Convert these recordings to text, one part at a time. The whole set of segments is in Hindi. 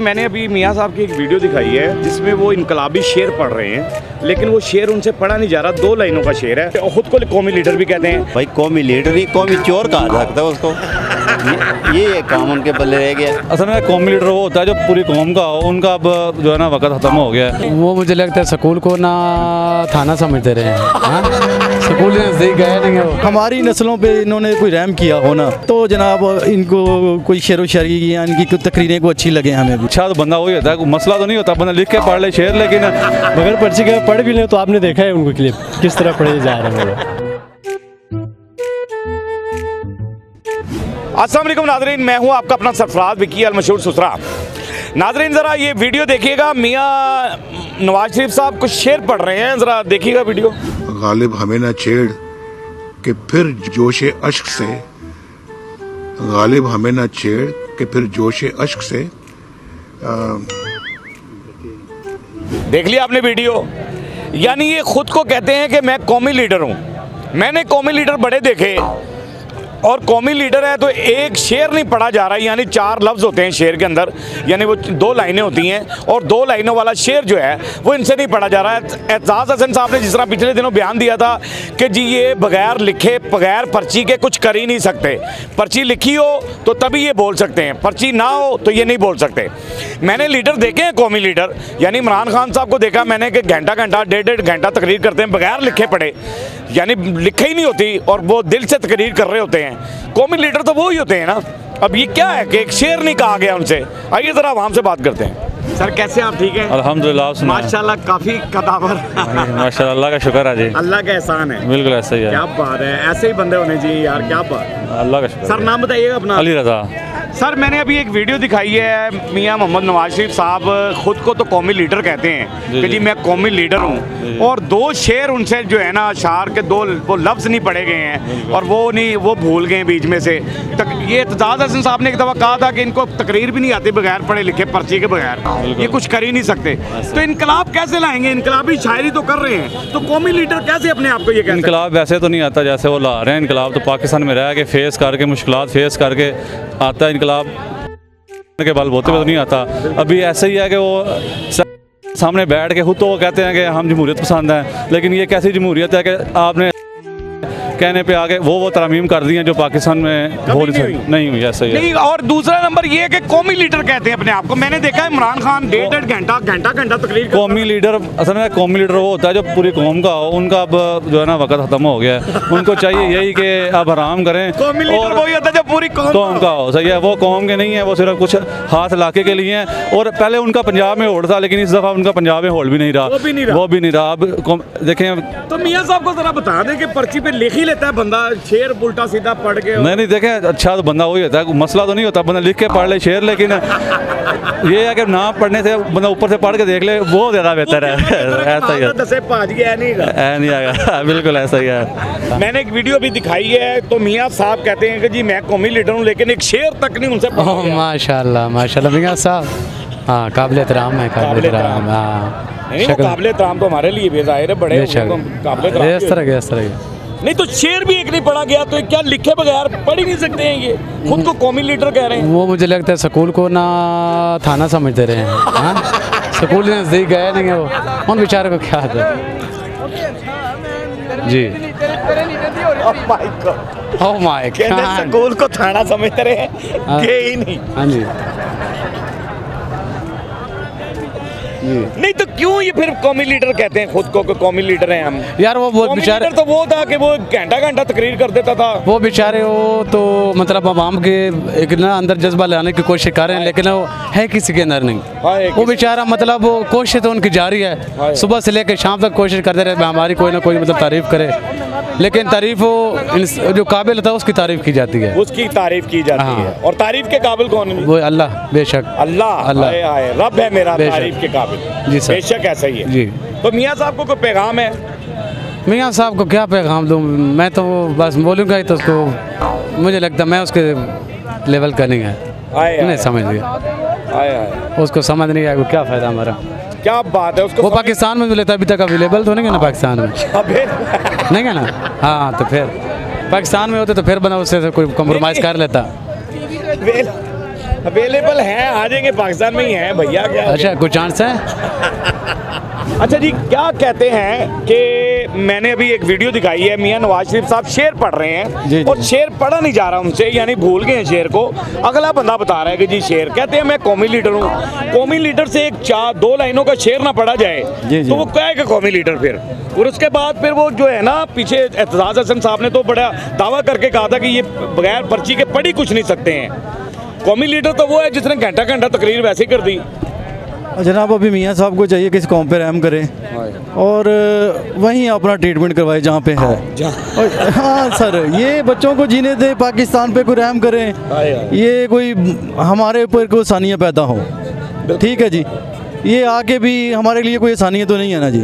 मैंने अभी मियाँ साहब की एक वीडियो दिखाई है जिसमें वो इनकलाबी शेर पढ़ रहे हैं, लेकिन वो शेर उनसे पढ़ा नहीं जा रहा। 2 लाइनों का शेर है। खुद को कौमी लीडर भी कहते हैं। भाई कौमी लीडर ही कौमी चोर कहा जा सकता है उसको। ये काम उनके बल्ले रह गया। असल में कौमी लीडर वो होता है जो पूरी कौम का हो, उनका अब जो है ना वक्त खत्म हो गया है। वो मुझे लगता है स्कूल को ना थाना समझते रहे हैं। स्कूल नज़दीक गए नहीं है। हमारी नस्लों पे इन्होंने कोई रहम किया हो ना, तो जनाब इनको कोई शेर व शायरी या इनकी कुछ तकरीरें को अच्छी लगे हमें भी। अच्छा तो बंदा वही होता है, मसला तो नहीं होता, बंदा लिख के पढ़ ले शेर, लेकिन बगैर पर्ची के पढ़ भी ले तो आपने देखा है उनको क्लिप किस तरह पढ़े जा रहे हैं। अस्सलाम वालेकुम नाज़रीन, मैं हूं आपका अपना सरफराज विकी अल मशहूर सुसरा। नाज़रीन ज़रा ये वीडियो देखिएगा। मियाँ नवाज शरीफ साहब कुछ शेर पढ़ रहे हैं, ज़रा देखिएगा वीडियो। गालिब हमें न छेड़ कि फिर जोशे अश्क से, गालिब हमें न छेड़ कि फिर जोशे अश्क से। देख लिया आपने वीडियो। यानी ये खुद को कहते हैं कि मैं कौमी लीडर हूँ। मैंने कौमी लीडर बड़े देखे, और कौमी लीडर है तो एक शेर नहीं पढ़ा जा रहा है। यानी 4 लफ्ज़ होते हैं शेर के अंदर, यानी वो 2 लाइनें होती हैं, और 2 लाइनों वाला शेर जो है वो इनसे नहीं पढ़ा जा रहा है। एजाज़ हसन साहब ने जिस तरह पिछले दिनों बयान दिया था कि जी ये बगैर लिखे बगैर पर्ची के कुछ कर ही नहीं सकते। पर्ची लिखी हो तो तभी ये बोल सकते हैं, पर्ची ना हो तो ये नहीं बोल सकते। मैंने लीडर देखे हैं कौमी लीडर, यानी इमरान खान साहब को देखा मैंने कि घंटा घंटा 1.5 घंटा तकरीर करते हैं बगैर लिखे पढ़े, यानी लिखे ही नहीं होती और वो दिल से तकरीर कर रहे होते हैं। कौमी लीडर तो वो ही होते हैं ना। अब ये क्या है कि एक शेर नहीं कहा गया उनसे। आइए जरा आवाम से बात करते हैं। सर कैसे आप? ठीक है अल्हम्दुलिल्लाह। माशाल्लाह काफी कदावर। माशाल्लाह, अल्लाह का शुक्र है जी। अल्लाह का एहसान है। बिल्कुल ऐसा ही है। क्या बात है, ऐसे ही बंदे होने चाहिए यार। क्या बात, अल्लाह का शुक्र। सर नाम बताइएगा अपना। अली रजा। सर मैंने अभी एक वीडियो दिखाई है, मियाँ मोहम्मद नवाज शरीफ साहब खुद को तो कौमी लीडर कहते हैं कि जी मैं कौमी लीडर हूँ, और 2 शेर उनसे जो है ना अशार के 2 वो लफ्ज़ नहीं पढ़े गए हैं, और वो भूल गए बीच में से। ये एजाज़ हसन साहब ने एक दफ़ा कहा था कि इनको तकरीर भी नहीं आती बगैर पढ़े लिखे पर्ची के बगैर, ये कुछ कर ही नहीं सकते। तो इनकलाब कैसे लाएंगे? इनकलाबी शायरी तो कर रहे हैं, तो कौमी लीडर कैसे अपने आप को ये कहते हैं? इनकलाब वैसे तो नहीं आता जैसे वो ला रहे हैं। इनकलाब तो पाकिस्तान में रह के फेस करके मुश्किलात फेस करके आता है। इनकलाब के बलबूते पे तो नहीं आता। अभी ऐसे ही है कि वो सामने बैठ के खुद तो वो कहते हैं कि हम जमहूरियत पसंद हैं, लेकिन ये कैसी जमहूरियत है कि आपने कहने पे आगे वो तरमीम कर दी हैं जो पाकिस्तान में नहीं हुई। ऐसा ही है। नहीं, और दूसरा नंबर ये है कि कौमी लीडर कहते हैं अपने आप को। मैंने देखा है इमरान खान 1.5 घंटा तकरीर। कौमी लीडर असल में कौमी लीडर वो होता है जो पूरी कौम का हो, उनका अब जो है ना वक्त खत्म हो गया है। उनको चाहिए यही कि अब आराम करें। कौमी लीडर वही होता है जो पूरी कौम का हो। सही है, वो कौम के नहीं है, वो सिर्फ कुछ हाथ इलाके के लिए हैं। और पहले उनका पंजाब में होल्ड था, लेकिन इस दफ़ा उनका पंजाब में होल्ड भी नहीं रहा, वो भी नहीं रहा। अब देखें तो मियाँ साहब को जरा बता दें कि पर्ची पे लिख ही लेता है बंदा शेर उल्टा सीधा पढ़ के। नहीं देखें, अच्छा तो बंदा वही होता है, मसला तो नहीं होता, बंदा लिख के पढ़ ले शेर, लेकिन ये है कि ना पढ़ने से बंदा ऊपर से पढ़ के देख ले, वो ज़्यादा बेहतर है। ऐसा ही है। बिल्कुल ऐसा ही है। मैंने एक वीडियो भी दिखाई है, तो मियाँ साहब कहते हैं कि जी मैं कौमी लीडर हूँ, लेकिन एक शेर तक नहीं उनसे। माशाल्लाह माशाल्लाह मियाँ साहब, हाँ काबिल एहतराम है, काबिल एहतराम। हाँ काबिल एहतराम तो हमारे लिए भी जाहिर है, बड़े इस तरह नहीं तो शेर भी एक नहीं पढ़ा गया, तो क्या लिखे बगैर पढ़ ही नहीं सकते हैं? ये खुद को कौमी लीडर कह रहे हैं। वो मुझे लगता है स्कूल को ना थाना समझते रहे हैं। स्कूल नज़दीक गए नहीं है, वो उन बेचारे को क्या था जी। ओह माय गॉड, स्कूल को थाना समझते रहे ही नहीं। हाँ जी नहीं तो क्यों ये फिर कौमी लीडर कहते हैं खुद को, कौमी लीडर हैं हम? यार वो बेचारे तो वो था कि वो घंटा तकरीर कर देता था। वो बेचारे वो तो मतलब आवाम के एक ना अंदर जज्बा लाने की कोशिश कर रहे हैं, लेकिन वो है किसी के अंदर नहीं। वो बेचारा मतलब वो कोशिश तो उनकी जारी है, सुबह से लेकर शाम तक कोशिश करते रहे हमारी कोई ना कोई मतलब तारीफ करे, लेकिन तारीफ वो जो काबिल था उसकी तारीफ की जाती है, उसकी तारीफ की जाती है। और तारीफ के काबिल कौन है? वो अल्लाह, बेशक अल्लाह रब है मेरा तारीफ के काबिल जी सर, बेशक ऐसा ही है जी। तो मियाँ साहब को कोई पैगाम है? मियाँ साहब को क्या पैगाम दूँ? मैं तो बस बोलूँगा ही तो उसको, मुझे लगता मैं उसके लेवल का नहीं है, नहीं समझ गया, उसको समझ नहीं आएगा क्या फ़ायदा हमारा। क्या बात है, उसको वो पाकिस्तान में मिले था अभी तक अवेलेबल तो नहीं है ना पाकिस्तान में? नहीं है ना? हाँ तो फिर पाकिस्तान में होते तो फिर बना उससे कोई कम्प्रोमाइज़ कर लेता। अवेलेबल हैं, आ जाएंगे, पाकिस्तान में ही हैं भैया। क्या अच्छा, कुछ चांस है? अच्छा जी, क्या कहते हैं कि मैंने अभी एक वीडियो दिखाई है, मियां नवाज शरीफ साहब शेर पढ़ रहे हैं जी, जी। और शेर पढ़ा नहीं जा रहा उनसे, यानी भूल गए हैं शेर को। अगला बंदा बता रहा है कि जी शेर, कहते हैं मैं कौमी लीडर हूँ। कौमी लीडर से एक 4-2 लाइनों का शेर ना पढ़ा जाए जी, जी। तो वो क्या है कि कौमी लीडर फिर। और उसके बाद फिर वो जो है ना, पीछे एतजाज हसन साहब ने तो बड़ा दावा करके कहा था कि ये बगैर पर्ची के पढ़ ही कुछ नहीं सकते हैं। कौमी लीडर तो वो है जिसने घंटा घंटा तकरीर वैसे ही कर दी। जनाब अभी मियाँ साहब को चाहिए कि इस कौम पे रहम करें और वहीं अपना ट्रीटमेंट करवाए जहाँ पे है। और हाँ सर, ये बच्चों को जीने दे, पाकिस्तान पे कोई रहम करें, ये कोई हमारे ऊपर कोई आसानियाँ पैदा हो। ठीक है जी, ये आके भी हमारे लिए कोई आसानियाँ तो नहीं है ना जी।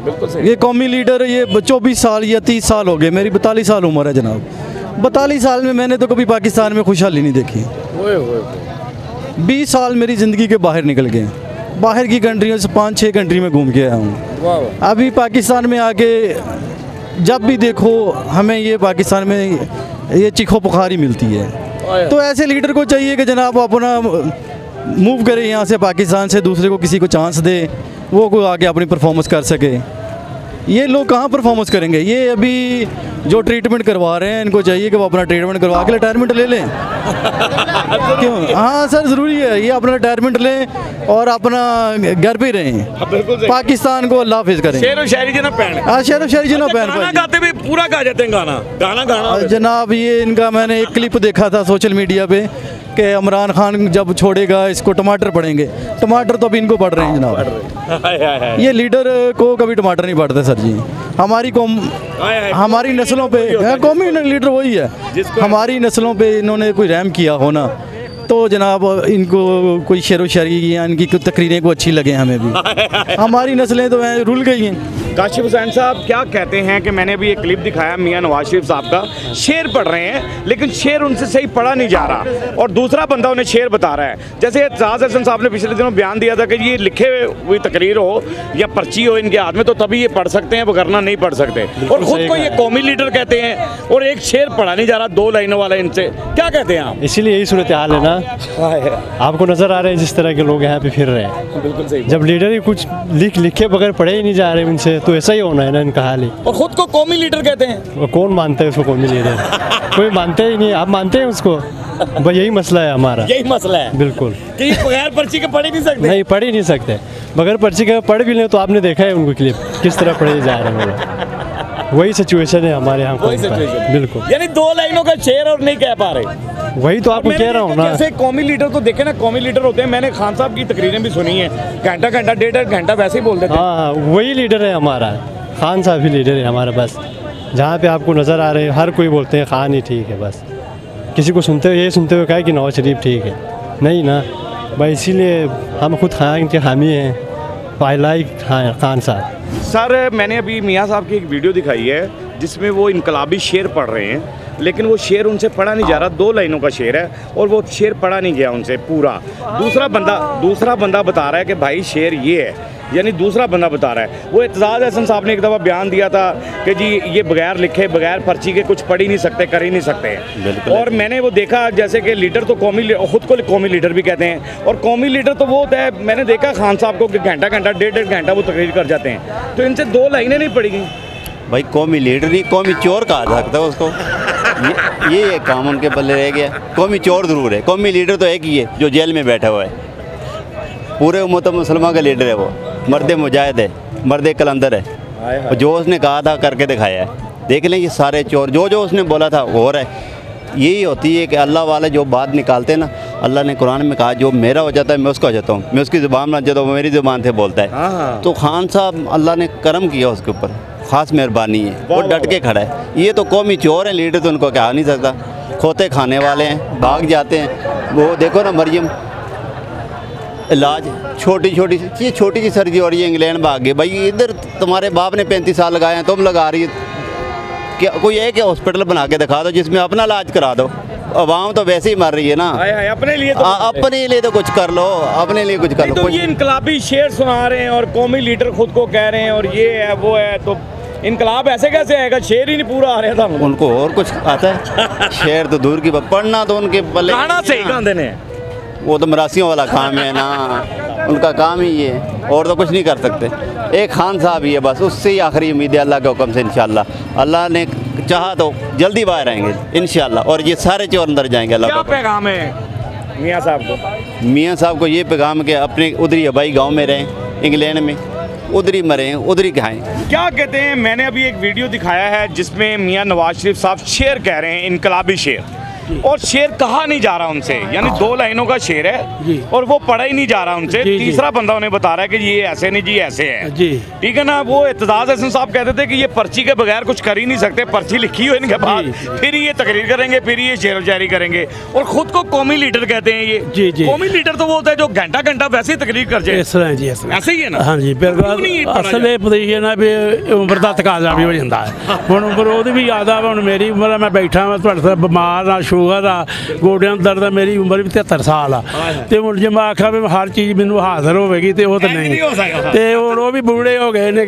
बिल्कुल सही। ये कौमी लीडर, ये 24 साल या 30 साल हो गए, मेरी 42 साल उम्र है जनाब। 42 साल में मैंने तो कभी पाकिस्तान में खुशहाली नहीं देखी। 20 साल मेरी ज़िंदगी के बाहर निकल गए, बाहर की कंट्रियों से 5-6 कंट्री में घूम के आया हूँ। अभी पाकिस्तान में आके जब भी देखो हमें ये पाकिस्तान में ये चीखो पुखारी मिलती है। तो ऐसे लीडर को चाहिए कि जनाब अपना मूव करे यहाँ से, पाकिस्तान से दूसरे को किसी को चांस दे, वो को आके अपनी परफॉर्मेंस कर सके। ये लोग कहाँ परफॉर्मेंस करेंगे? ये अभी जो ट्रीटमेंट करवा रहे हैं, इनको चाहिए कि वो अपना ट्रीटमेंट करवा के रिटायरमेंट ले लें। क्यों? हाँ सर, ज़रूरी है, ये अपना रिटायरमेंट लें और अपना घर पे रहें, पाकिस्तान को अल्लाह हाफिज़ करें। शेर और शायरी जना पहन। हाँ, शेर और शायरी जना पहन। गाना गाते भी पूरा गा जाते हैं, गाना जनाब। ये इनका मैंने एक क्लिप देखा था सोशल मीडिया पे कि इमरान खान जब छोड़ेगा इसको टमाटर पड़ेंगे। टमाटर तो अभी इनको पड़ रहे हैं जनाब। ये लीडर को कभी टमाटर नहीं पड़ते सर जी। हमारी कौम, हमारी नस्लों पे कौमी लीडर वही है। हमारी नस्लों पे इन्होंने कोई रहम किया हो ना, तो जनाब इनको कोई शेर व शायरी या इनकी तकरीरें को अच्छी लगे हमें भी। हमारी नस्लें तो रुल गई हैं। काशिफ हुसैन साहब क्या कहते हैं कि मैंने अभी एक क्लिप दिखाया मियां नवाज शरीफ साहब का, शेर पढ़ रहे हैं लेकिन शेर उनसे सही पढ़ा नहीं जा रहा और दूसरा बंदा उन्हें शेर बता रहा है। जैसे एतजाज हसन साहब ने पिछले दिनों बयान दिया था कि ये लिखे हुई तकरीर हो या पर्ची हो इनके हाथ में तो तभी ये पढ़ सकते हैं, वरना नहीं पढ़ सकते। और खुद को ये कौमी लीडर कहते हैं और एक शेर पढ़ा नहीं जा रहा, 2 लाइनों वाला। इनसे क्या कहते हैं आप? इसीलिए यही सूरत हाल है ना, आपको नज़र आ रहे हैं जिस तरह के लोग यहाँ पे फिर रहे हैं। बिल्कुल सही। जब लीडर ही कुछ लिखे बगैर पढ़े ही नहीं जा रहे उनसे, तो ऐसा ही होना है ना इनका हाल ही। और खुद को कौमी लीडर कहते हैं। वो कौन मानता है उसको कौमी लीडर? कोई मानते ही नहीं। आप मानते हैं उसको? भाई यही मसला है हमारा। यही मसला है बिल्कुल कि बगैर पर्ची के पढ़ ही नहीं सकते। नहीं, पढ़ ही नहीं सकते। बगैर पर्ची के पढ़ भी लें तो आपने देखा है उनको क्लिप किस तरह पढ़े जा रहे हैं। वही सिचुएशन है हमारे यहाँ। बिल्कुल, यानी 2 लाइनों का शेर और नहीं कह पा रहे। वही तो आपको कह रहा हूँ ना। जैसे कौमी लीडर तो देखे ना, कौमी लीडर होते हैं, मैंने खान साहब की तकरीरें भी सुनी है, घंटा 1.5 घंटा वैसे ही बोल देते हैं। हाँ, वही लीडर है हमारा। खान साहब ही लीडर है हमारा। बस जहाँ पे आपको नज़र आ रहे हैं हर कोई बोलते हैं खान ही ठीक है। बस किसी को सुनते हुए ये सुनते हुए कहा कि नवाज शरीफ ठीक है, नहीं ना भाई। इसीलिए हम खुद खान के हामी हैं। आई लाइक खान साहब। सर मैंने अभी मियाँ साहब की एक वीडियो दिखाई है जिसमें वो इनकलाबी शेर पढ़ रहे हैं, लेकिन वो शेर उनसे पढ़ा नहीं जा रहा। 2 लाइनों का शेर है और वो शेर पढ़ा नहीं गया उनसे पूरा। दूसरा बंदा बता रहा है कि भाई शेर ये है, यानी दूसरा बंदा बता रहा है। वो एतजाज हसन साहब ने एक दफ़ा बयान दिया था कि जी ये बगैर लिखे, बगैर पर्ची के कुछ पढ़ ही नहीं सकते, कर ही नहीं सकते। और मैंने वो देखा जैसे कि लीडर तो खुद को कौमी लीडर भी कहते हैं और कौमी लीडर तो वो होता है। मैंने देखा खान साहब को कि घंटा 1.5 घंटा वो तकरीर कर जाते हैं, तो इनसे 2 लाइनें नहीं पढ़ी गई। भाई कौमी लीडर नहीं, कौमी चोर कहा जा सकता है उसको। ये काम उनके बल्ले रह गया। कौमी चोर ज़रूर है, कौमी लीडर तो एक ही है जो जेल में बैठा हुआ है। पूरे उम्मत मुसलमान का लीडर है वो, मर्द मुजाहिद है, मर्द कलंदर है। जो उसने कहा था करके दिखाया है। देख लें ये सारे चोर, जो उसने बोला था वो हो रहा है। यही होती है कि अल्लाह वाले जो बात निकालते हैं ना, अल्लाह ने कुरान में कहा जो मेरा हो जाता है मैं उसका हो जाता हूँ, मैं उसकी ज़ुबान में जाता हूँ, वो मेरी ज़ुबान से बोलता है। तो खान साहब अल्लाह ने करम किया उसके ऊपर, ख़ास मेहरबानी है, वो डट के खड़ा है। ये तो कौमी चोर है, लीडर तो उनको क्या नहीं सकता। खोते खाने वाले हैं, भाग जाते हैं। वो देखो ना मरियम, इलाज छोटी सी सर्जरी हो रही है, इंग्लैंड भाग गए। भाई इधर तुम्हारे बाप ने 35 साल लगाए हैं, तुम लगा रही है क्या? कोई एक हॉस्पिटल बना के दिखा दो जिसमें अपना इलाज करा दो। अवाम तो वैसे ही मर रही है ना। अपने लिए तो कुछ कर लो, अपने लिए कुछ कर लो। तो ये इनकलाबी शेर सुना रहे हैं और कौमी लीडर खुद को कह रहे हैं और ये है वो है, तो इनकलाब ऐसे कैसे आएगा, शेर ही नहीं पूरा आ रहा था उनको और कुछ आता है? शेर तो दूर की बात, पढ़ना तो उनके बल्ले खाना सही कहाँ देने, वो तो मरासियों वाला काम है ना, उनका काम ही ये, और तो कुछ नहीं कर सकते। एक खान साहब ही है बस, उससे ही आखिरी उम्मीद है अल्लाह के हुक्म से इंशाल्लाह। अल्लाह ने चाहा तो जल्दी बाहर आएंगे इंशाल्लाह, और ये सारे चोर अंदर जाएंगे। अल्लाह क्या का पैगाम है मियाँ साहब को? मियाँ साहब को ये पैगाम के अपने उधरी हवाई गाँव में रहें, इंग्लैंड में, उधरी मरें उधरी खाएँ। क्या कहते हैं, मैंने अभी एक वीडियो दिखाया है जिसमें मियाँ नवाज शरीफ साहब शेर कह रहे हैं, इनकलाबी शेर, और शेर कहा नहीं जा रहा उनसे, यानी 2 लाइनों का शेर है और वो पढ़ा ही नहीं जा रहा उनसे। तीसरा बंदा उन्हें बता रहा है कि ये ऐसे नहीं जी, ऐसे है जी, ठीक है ना। वो एतजाज हसन साहब कहते थे कि ये पर्ची के बगैर कुछ कर ही नहीं सकते, पर्ची लिखी हो इनके पास, फिर ये तकरीर करेंगे, फिर ये शेर जारी करेंगे, और खुद को कौमी लीडर कहते हैं ये। कौमी लीडर तो वो होता है जो घंटा घंटा वैसे ही तकरीर कर जाए, ऐसे ही है ना। हाँ जी, असल ये ना भी उम्र का तकाजा भी हो जाता है। हुण उम्र वो भी याद आ, हुण मेरी उम्र मैं बैठा मैं तुहाडे बीमार ना, शुगर आ, गोडियां दर्द है, मेरी उम्र भी 73 साल आ, ते हुण जे मैं आखा भी हर चीज़ मैनू हाजिर होगी तो वो नहीं, ते हुण वो भी बूढ़े हो गए ने,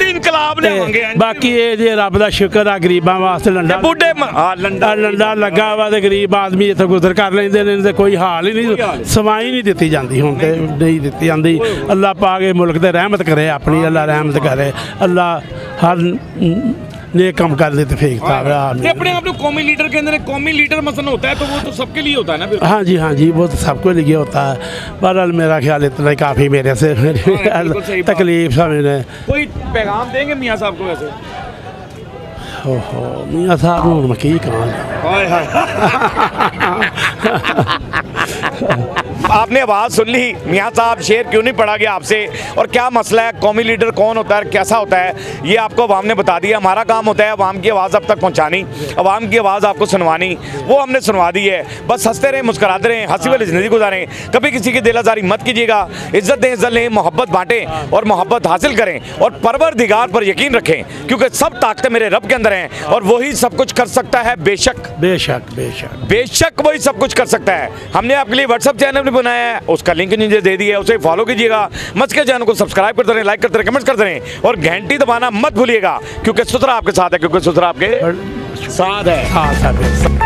इनकलाब लियावांगे। बाकी ये जे रब दा शुक्र आ, गरीबां वास्ते लंडा लगा वा, ते गरीब आदमी इत्थे गुजर कर लेंदे ने, ते कोई हाल ही नहीं, समाई नहीं दित्ती जाती, हुण ते नहीं दित्ती जाती। अल्लाह पाक इह मुल्क ते रहमत करे अपनी, अल्लाह रहमत करे, अल्लाह हर नेक काम कर देते फेंकता है। अपने आप लोग कौमी लीडर के अंदर, कौमी लीडर मसलन होता है तो वो तो सबके लिए होता है ना। हाँ जी, वो तो सबको लिए होता है, बहरहाल मेरा ख्याल इतना ही काफ़ी मेरे से तकलीफ समझने। कोई पैगाम देंगे मियाँ साहब को वैसे? ओहो, मियाँ साहब मैं की कहाँ आपने आवाज़ सुन ली, मियाँ साहब शेर क्यों नहीं पढ़ा गया आपसे, और क्या मसला है, कौमी लीडर कौन होता है, कैसा होता है, ये आपको अवाम ने बता दिया। हमारा काम होता है अवाम की आवाज़ अब तक पहुँचानी, अवाम की आवाज़ आपको सुनवानी, वो हमने सुनवा दी है। बस हंसते रहें, मुस्कुराते रहें, हंसी वाली ज़िंदगी गुजारें, कभी किसी की दिल आज़ारी मत कीजिएगा, इज़्ज़त दें, इज़्ज़त लें, मोहब्बत बाँटें और मोहब्बत हासिल करें, और परवरदिगार पर यकीन रखें, क्योंकि सब ताकतें मेरे रब के अंदर हैं और वही सब कुछ कर सकता है। बेशक बेशक बेशक बेशक वही सब कुछ कर सकता है। हमने आपके लिए व्हाट्सअप चैनल भी बनाया है, उसका लिंक नीचे दे दिया है, उसे फॉलो कीजिएगा। मच के चैनल को सब्सक्राइब करते रहें, लाइक करते रहें, कमेंट्स करते रहें, और घंटी दबाना मत भूलिएगा, क्योंकि सुथरा आपके साथ है, क्योंकि सुथरा आपके साथ है।